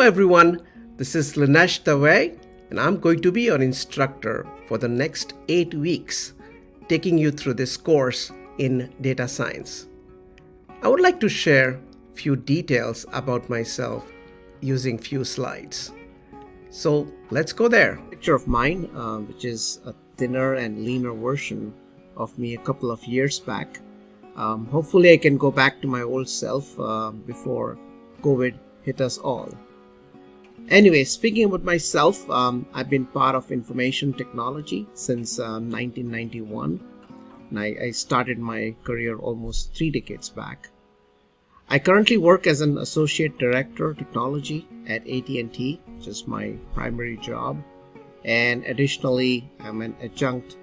everyone, this is Linesh the way, and I'm going to be your instructor for the next 8 weeks, taking you through this course in data science. I would like to share few details about myself using few slides. So let's go there. Picture of mine, which is a thinner and leaner version of me a couple of years back. Hopefully I can go back to my old self before COVID hit us all. Anyway, speaking about myself, I've been part of information technology since 1991. And I started my career almost 3 decades back. I currently work as an Associate Director Technology at AT&T, which is my primary job. And additionally, I'm an adjunct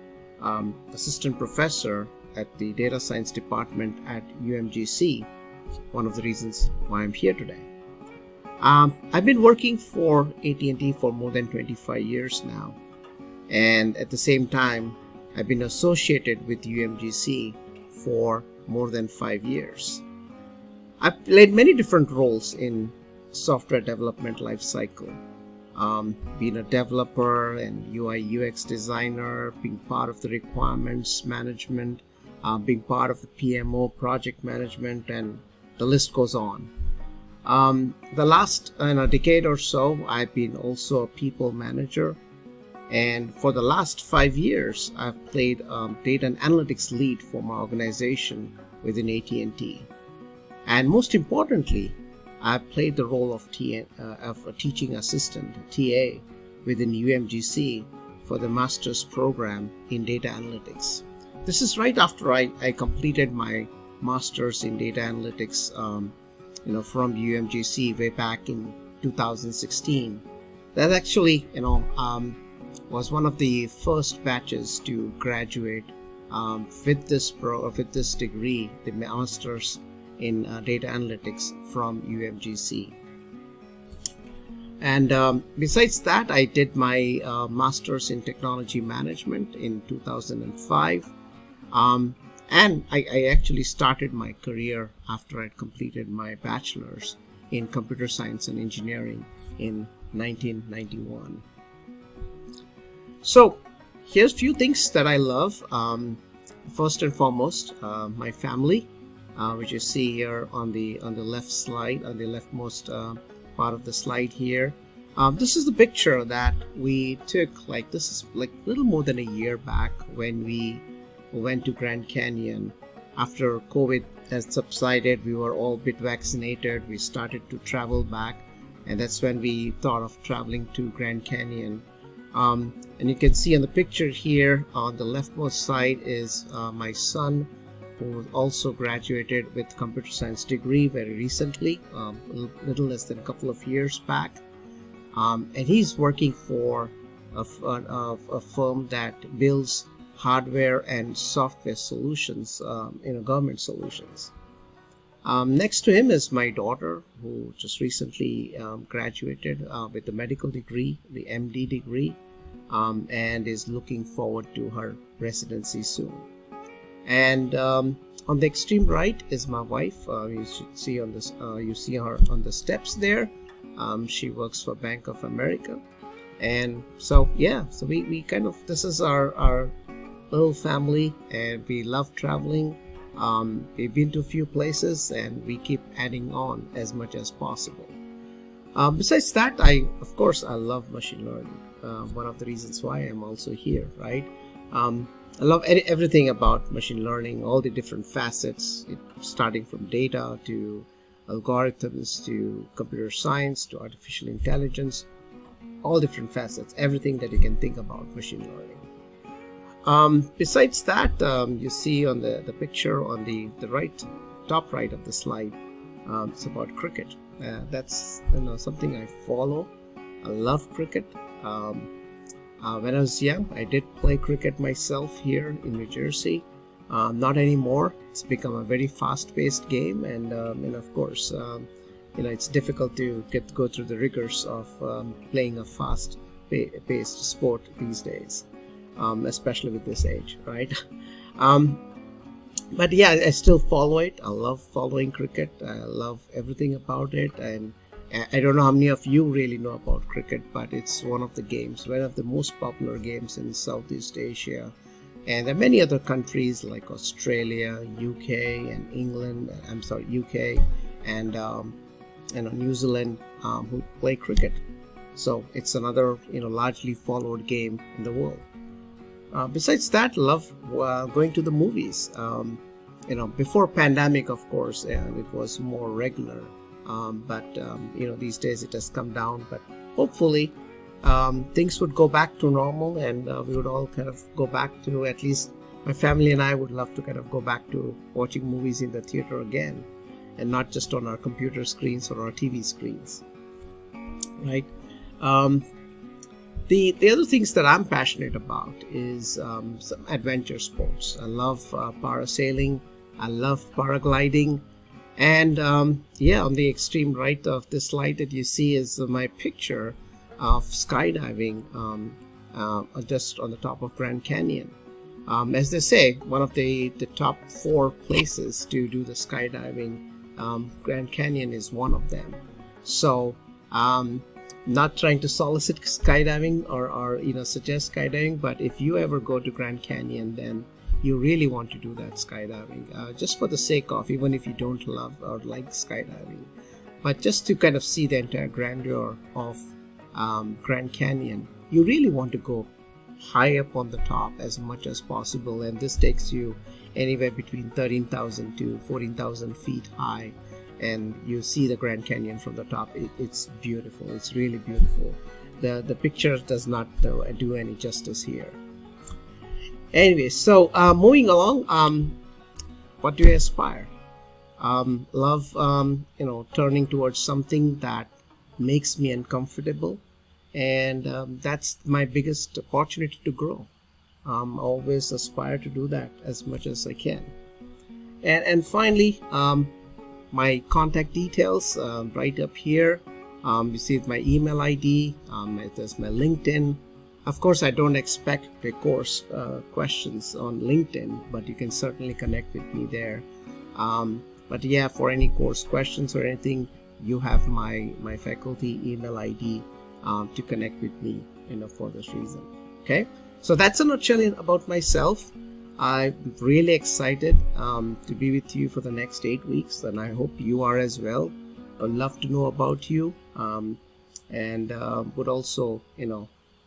assistant professor at the Data Science Department at UMGC, one of the reasons why I'm here today. I've been working for AT&T for more than 25 years now. And at the same time, I've been associated with UMGC for more than 5 years. I've played many different roles in software development lifecycle. Being a developer and UI UX designer, being part of the requirements management, being part of the PMO project management, and the list goes on. The last decade or so, I've been also a people manager. And for the last 5 years, I've played data and analytics lead for my organization within AT&T. And most importantly, I've played the role of a teaching assistant, TA, within UMGC for the master's program in data analytics. This is right after I completed my master's in data analytics from UMGC way back in 2016. That actually, was one of the first batches to graduate with this degree, the master's in data analytics from UMGC. And besides that, I did my master's in technology management in 2005. And I actually started my career after I'd completed my bachelor's in computer science and engineering in 1991. So here's a few things that I love. First and foremost, my family, which you see here on the left slide, on the leftmost part of the slide here. This is the picture that we took, this is a little more than a year back when we went to Grand Canyon. After COVID has subsided, we were all bit vaccinated, we started to travel back, and that's when we thought of traveling to Grand Canyon. And you can see in the picture here on the leftmost side is my son, who also graduated with computer science degree very recently, a little less than a couple of years back. And he's working for a firm that builds hardware and software solutions, government solutions. Next to him is my daughter, who just recently graduated with the medical degree, the MD degree, and is looking forward to her residency soon. And on the extreme right is my wife. You should see on this. You see her on the steps there. She works for Bank of America, and so we kind of, this is our little family, and we love traveling. We've been to a few places, and we keep adding on as much as possible. Besides that, I love machine learning. One of the reasons why I'm also here, right? I love everything about machine learning, all the different facets, starting from data to algorithms to computer science to artificial intelligence, all different facets, everything that you can think about machine learning. Besides that, you see on the picture on the top right of the slide, it's about cricket. That's something I follow. I love cricket. When I was young, I did play cricket myself here in New Jersey. Not anymore. It's become a very fast-paced game, and of course, it's difficult to go through the rigors of playing a fast-paced sport these days, especially with this age, right? But yeah, I still follow it. I love following cricket. I love everything about it, and I don't know how many of you really know about cricket, but it's one of the most popular games in Southeast Asia. And there are many other countries like Australia, UK, and England. UK and New Zealand who play cricket. So it's another largely followed game in the world. Besides that, love going to the movies. Before pandemic, of course, it was more regular. But these days it has come down. But hopefully things would go back to normal, and we would all kind of go back to, at least my family and I would love to kind of go back to watching movies in the theater again, and not just on our computer screens or our TV screens, right? The other things that I'm passionate about is some adventure sports. I love parasailing. I love paragliding. And on the extreme right of this slide that you see is my picture of skydiving just on the top of Grand Canyon. As they say, one of the top 4 places to do the skydiving, Grand Canyon is one of them. So not trying to solicit skydiving or suggest skydiving, but if you ever go to Grand Canyon, then you really want to do that skydiving, just for the sake of, even if you don't love or like skydiving, but just to kind of see the entire grandeur of Grand Canyon. You really want to go high up on the top as much as possible, and this takes you anywhere between 13,000 to 14,000 feet high, and you see the Grand Canyon from the top. It's beautiful. It's really beautiful. The picture does not do any justice here. Anyway, so moving along, what do you aspire? Love, turning towards something that makes me uncomfortable, and that's my biggest opportunity to grow. Always aspire to do that as much as I can. And finally, my contact details right up here. You see my email ID. There's my LinkedIn. Of course, I don't expect the course questions on LinkedIn, but you can certainly connect with me there. But yeah, for any course questions or anything, you have my faculty email ID to connect with me, for this reason. Okay, so that's a nutshell about myself. I'm really excited to be with you for the next 8 weeks, and I hope you are as well. I'd love to know about you, and would also,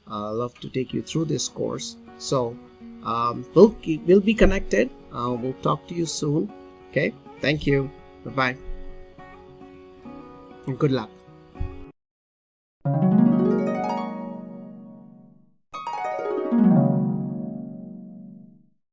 love to take you through this course. So we'll be connected. We'll talk to you soon. Okay, thank you. Bye-bye, and good luck.